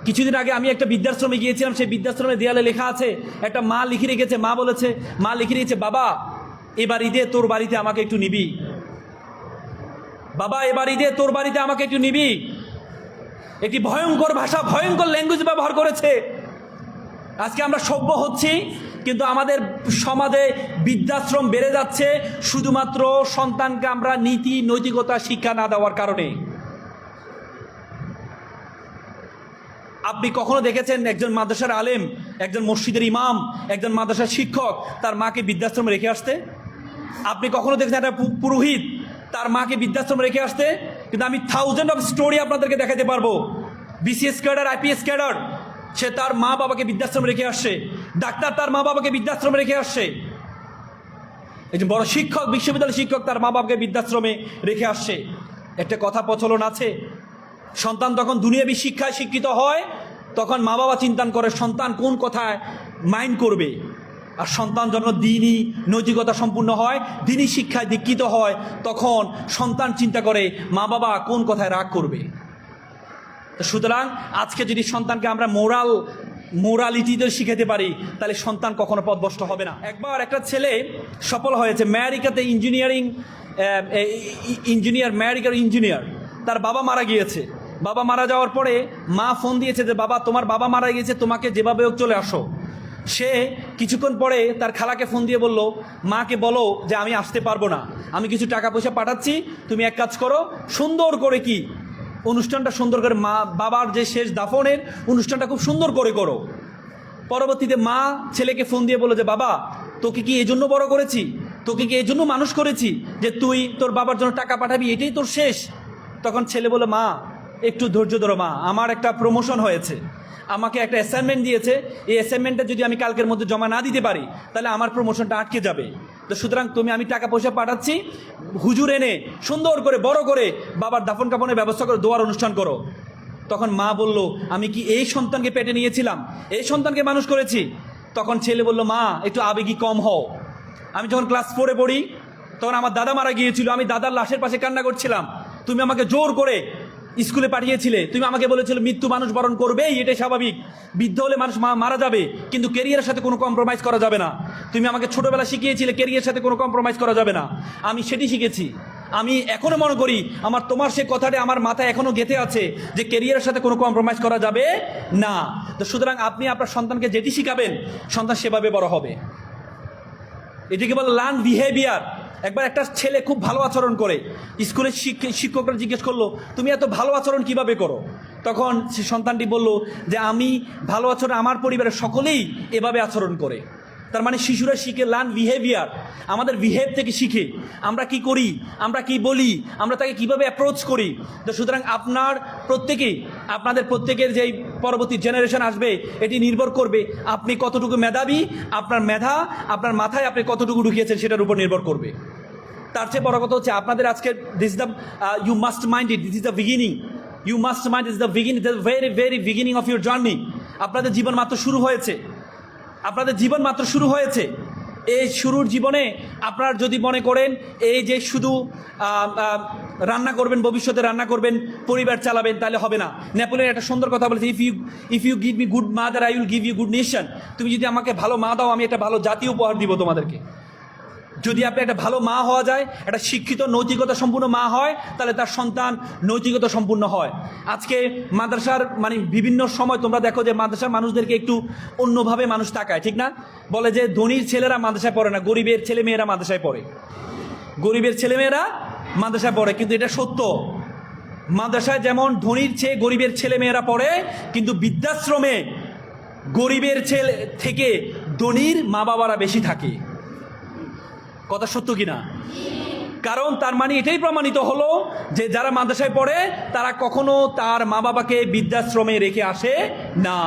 কিছুদিন আগে আমি একটা বৃদ্ধাশ্রমে গিয়েছিলাম, সেই বৃদ্ধাশ্রমে দেয়ালে লেখা আছে, একটা মা লিখে রেখেছে, মা লিখে রেখেছে, বাবা এবার ঈদে তোর বাড়িতে আমাকে একটু নিবি, বাবা এবার ঈদে তোর বাড়িতে আমাকে একটু নিবি। একটি ভয়ঙ্কর ভাষা, ভয়ঙ্কর ল্যাঙ্গুয়েজ ব্যবহার করেছে। আজকে আমরা সভ্য হচ্ছি, কিন্তু আমাদের সমাজে বৃদ্ধাশ্রম বেড়ে যাচ্ছে শুধুমাত্র সন্তানকে আমরা নীতি নৈতিকতা শিক্ষা না দেওয়ার কারণে। আপনি কখনো দেখেছেন একজন মাদ্রাসার আলেম, একজন মসজিদের ইমাম, একজন মাদ্রাসার শিক্ষক তার মাকে বৃদ্ধাশ্রমে রেখে আসতে? আপনি কখনো দেখেছেন একটা পুরোহিত তার মাকে বৃদ্ধাশ্রমে রেখে আসতে? কিন্তু আমি থাউজেন্ড অফ স্টোরি আপনাদেরকে দেখাতে পারবো। বিসিএস ক্যাডার, আইপিএস ক্যাডার, সে তার মা বাবাকে বৃদ্ধাশ্রমে রেখে আসছে। ডাক্তার তার মা বাবাকে বৃদ্ধাশ্রমে রেখে আসছে। একজন বড় শিক্ষক, বিশ্ববিদ্যালয়ের শিক্ষক তার মা বাবাকে বৃদ্ধাশ্রমে রেখে আসছে। একটা কথা প্রচলন আছে, সন্তান তখন দুনিয়াবী শিক্ষায় শিক্ষিত হয়, তখন মা বাবা চিন্তা করে সন্তান কোন কথায় মাইন্ড করবে। আর সন্তান যখন দ্বীনি নৈতিকতা সম্পূর্ণ হয়, দ্বীনি শিক্ষায় দীক্ষিত হয়, তখন সন্তান চিন্তা করে মা বাবা কোন কথায় রাগ করবে। সুতরাং আজকে যদি সন্তানকে আমরা মোরালিটিতে শিখাতে পারি, তাহলে সন্তান কখনো পথভ্রষ্ট হবে না। একবার একটা ছেলে সফল হয়েছে আমেরিকাতে, ইঞ্জিনিয়ার। তার বাবা মারা গিয়েছে। বাবা মারা যাওয়ার পরে মা ফোন দিয়েছে যে বাবা তোমার বাবা মারা গিয়েছে, তোমাকে যেভাবে হোক চলে আসো। সে কিছুক্ষণ পরে তার খালাকে ফোন দিয়ে বলল, মাকে বলো যে আমি আসতে পারবো না, আমি কিছু টাকা পয়সা পাঠাচ্ছি, তুমি এক কাজ করো, সুন্দর করে কি অনুষ্ঠানটা সুন্দর করে, মা বাবার যে শেষ দাফনের অনুষ্ঠানটা খুব সুন্দর করে করো। পরবর্তীতে মা ছেলেকে ফোন দিয়ে বলল যে বাবা তোকে কি এই জন্য বড় করেছি, তোকে কি এই জন্য মানুষ করেছি যে তুই তোর বাবার জন্য টাকা পাঠাবি, এটাই তোর শেষ? তখন ছেলে বলল, মা একটু ধৈর্য ধরো মা, আমার একটা প্রমোশন হয়েছে, আমাকে একটা অ্যাসাইনমেন্ট দিয়েছে, এই অ্যাসাইনমেন্টটা যদি আমি কালকের মধ্যে জমা না দিতে পারি তাহলে আমার প্রমোশনটা আটকে যাবে। তো সুতরাং আমি টাকা পয়সা পাঠাচ্ছি, হুজুর এনে সুন্দর করে বড় করে বাবার দাফন কাফনের ব্যবস্থা করে দোয়ার অনুষ্ঠান করো। তখন মা বলল, আমি কি এই সন্তানকে পেটে নিয়েছিলাম, এই সন্তানকে মানুষ করেছি? তখন ছেলে বলল, মা একটু আবেগী কম হও। আমি যখন ক্লাস 4-এ পড়ি তখন আমার দাদা মারা গিয়েছিল, আমি দাদার লাশের পাশে কান্না করছিলাম, তুমি আমাকে জোর করে স্কুলে পাঠিয়েছিলে, তুমি আমাকে বলেছিলে মৃত্যু মানুষ বরণ করবেই, এটাই স্বাভাবিক, বৃদ্ধ হলে মানুষ মারা যাবে, কিন্তু ক্যারিয়ারের সাথে কোনো কম্প্রোমাইজ করা যাবে না। তুমি আমাকে ছোটবেলা শিখিয়েছিলে ক্যারিয়ারের সাথে কোনো কম্প্রোমাইজ করা যাবে না, আমি সেটি শিখেছি। আমি এখনো মনে করি তোমার সে কথাটা আমার মাথায় এখনো গেঁথে আছে যে ক্যারিয়ারের সাথে কোনো কম্প্রোমাইজ করা যাবে না। তো সুতরাং আপনি আপনার সন্তানকে যেটি শিখাবেন সন্তান সেভাবে বড় হবে। এটিকে বলে লার্ন বিহেভিয়ার। একবার একটা ছেলে খুব ভালো আচরণ করে, স্কুলের শিক্ষকরা জিজ্ঞেস করলো তুমি এত ভালো আচরণ কিভাবে করো? তখন সে সন্তানটি বলল যে আমি ভালো আচরণ, আমার পরিবারের সকলেই এভাবে আচরণ করে। তার মানে শিশুরা শিখে লার্ন বিহেভিয়ার, আমাদের বিহেভ থেকে শিখে, আমরা কি করি, আমরা কি বলি, আমরা তাকে কিভাবে অ্যাপ্রোচ করি। তো সুতরাং আপনাদের প্রত্যেকের যেই পরবর্তী জেনারেশন আসবে এটি নির্ভর করবে আপনি কতটুকু মেধাবী, আপনার মেধা আপনার মাথায় আপনি কতটুকু ঢুকিয়েছেন সেটার উপর নির্ভর করবে। তার চেয়ে বড় কথা হচ্ছে আপনাদের আজকে you must mind it, this is the beginning, you must mind is the beginning, the very very beginning of your journey. আপনাদের জীবন মাত্র শুরু হয়েছে, এই শুরুর জীবনে আপনার যদি মনে করেন এই যে শুধু রান্না করবেন, ভবিষ্যতে রান্না করবেন, পরিবার চালাবেন, তাহলে হবে না। নেপোলিয়ন একটা সুন্দর কথা বলেছে, if you give me good mother I will give you good nation. তুমি যদি আমাকে ভালো মা দাও, আমি একটা ভালো জাতি উপহার দিব তোমাদেরকে। যদি আপনি একটা ভালো মা হওয়া যায়, একটা শিক্ষিত নৈতিকতা সম্পূর্ণ মা হয়, তাহলে তার সন্তান নৈতিকতা সম্পূর্ণ হয়। আজকে মাদ্রাসার বিভিন্ন সময় তোমরা দেখো যে মাদ্রাসার মানুষদেরকে একটু অন্যভাবে মানুষ তাকায়, ঠিক না? বলে যে ধনীর ছেলেরা মাদ্রাসায় পড়ে না, গরিবের ছেলেমেয়েরা মাদ্রাসায় পড়ে, কিন্তু এটা সত্য। মাদ্রাসায় যেমন ধনীর চেয়ে গরিবের ছেলেমেয়েরা পড়ে, কিন্তু বৃদ্ধাশ্রমে গরিবের ছেলে থেকে ধনীর মা বাবারা বেশি থাকে। কথা সত্য কিনা? কারণ তার মানে এটাই প্রমাণিত হলো যে যারা মাদ্রাসায় পড়ে তারা কখনো তার মা বাবাকে বৃদ্ধাশ্রমে রেখে আসে না।